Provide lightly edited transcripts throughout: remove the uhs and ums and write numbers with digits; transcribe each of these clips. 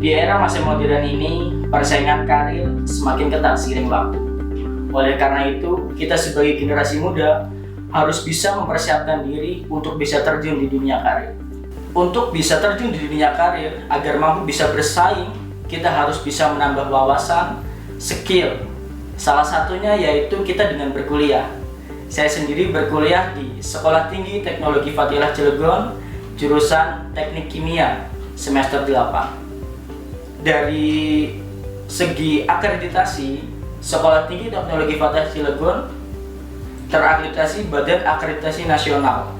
Di era masa modern ini, persaingan karir semakin ketat seiring waktu. Oleh karena itu, kita sebagai generasi muda harus bisa mempersiapkan diri untuk bisa terjun di dunia karir. Untuk bisa terjun di dunia karir, agar mampu bisa bersaing, kita harus bisa menambah wawasan, skill. Salah satunya yaitu kita dengan berkuliah. Saya sendiri berkuliah di Sekolah Tinggi Teknologi Fathilah Cilegon, jurusan Teknik Kimia, semester 8. Dari segi akreditasi, Sekolah Tinggi Teknologi Fathilah Cilegon terakreditasi Badan Akreditasi Nasional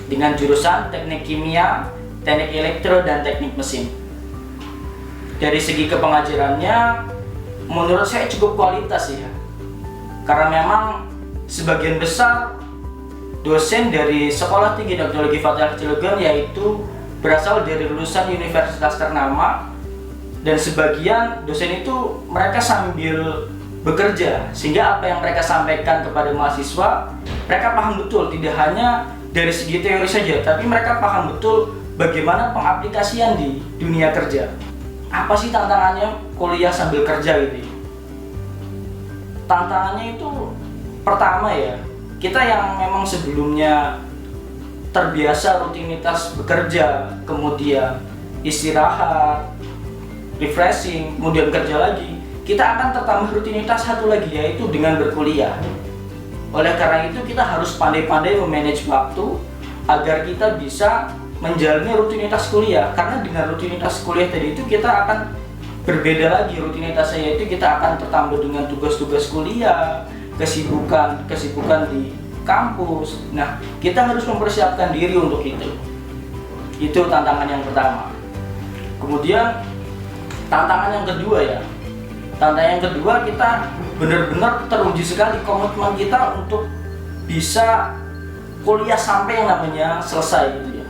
dengan jurusan Teknik Kimia, Teknik Elektro, dan Teknik Mesin. Dari segi kepengajarannya, menurut saya cukup kualitas ya, karena memang sebagian besar dosen dari Sekolah Tinggi Teknologi Fathilah Cilegon yaitu berasal dari lulusan universitas ternama, dan sebagian dosen itu mereka sambil bekerja, sehingga apa yang mereka sampaikan kepada mahasiswa mereka paham betul, tidak hanya dari segi teori saja, tapi mereka paham betul bagaimana pengaplikasian di dunia kerja. Apa sih tantangannya kuliah sambil kerja gitu? Tantangannya itu pertama ya, kita yang memang sebelumnya terbiasa rutinitas bekerja, kemudian istirahat, refreshing, kemudian kerja lagi, kita akan tertambah rutinitas satu lagi, yaitu dengan berkuliah. Oleh karena itu kita harus pandai-pandai memanage waktu agar kita bisa menjalani rutinitas kuliah, karena dengan rutinitas kuliah tadi itu kita akan berbeda lagi rutinitasnya, yaitu kita akan tertambah dengan tugas-tugas kuliah, kesibukan di kampus. Nah, kita harus mempersiapkan diri untuk itu. Itu tantangan yang pertama. Kemudian tantangan yang kedua ya. Tantangan yang kedua, kita benar-benar teruji sekali komitmen kita untuk bisa kuliah sampai yang namanya selesai gitu ya.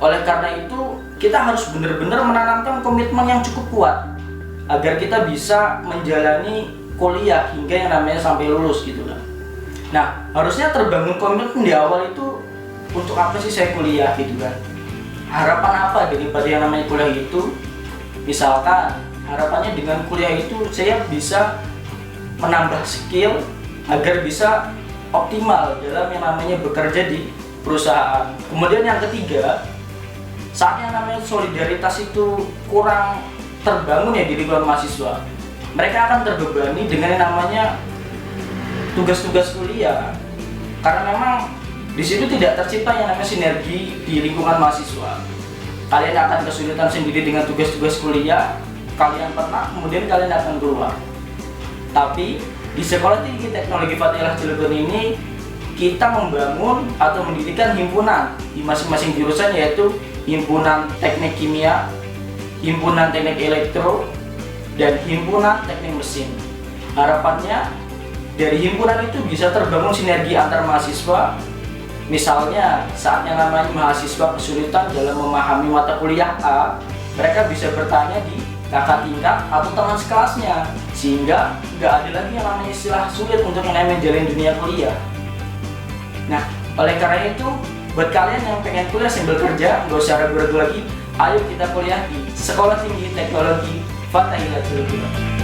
Oleh karena itu, kita harus benar-benar menanamkan komitmen yang cukup kuat agar kita bisa menjalani kuliah hingga yang namanya sampai lulus gitu kan. Nah, harusnya terbangun komitmen di awal itu, untuk apa sih saya kuliah gitu kan. Harapan apa daripada yang namanya kuliah itu? Misalkan harapannya dengan kuliah itu saya bisa menambah skill agar bisa optimal dalam yang namanya bekerja di perusahaan. Kemudian yang ketiga, saat yang namanya solidaritas itu kurang terbangun ya di lingkungan mahasiswa, mereka akan terbebani dengan yang namanya tugas-tugas kuliah, karena memang di situ tidak tercipta yang namanya sinergi di lingkungan mahasiswa. Kalian akan kesulitan sendiri dengan tugas-tugas kuliah, kalian pernah, kemudian kalian akan keluar. Tapi di Sekolah Tinggi Teknologi Fathilah Cilegon ini kita membangun atau mendirikan himpunan di masing-masing jurusan, yaitu himpunan teknik kimia, himpunan teknik elektro, dan himpunan teknik mesin. Harapannya dari himpunan itu bisa terbangun sinergi antar mahasiswa. Misalnya saat yang namanya mahasiswa kesulitan dalam memahami mata kuliah A, mereka bisa bertanya di kakak tingkat atau teman sekelasnya, sehingga nggak ada lagi yang namanya istilah sulit untuk yang namanya menjalani dunia kuliah. Nah, oleh karena itu, buat kalian yang pengen kuliah sambil kerja, nggak usah ragu-ragu lagi, ayo kita kuliah di Sekolah Tinggi Teknologi Fathilah Cilegon.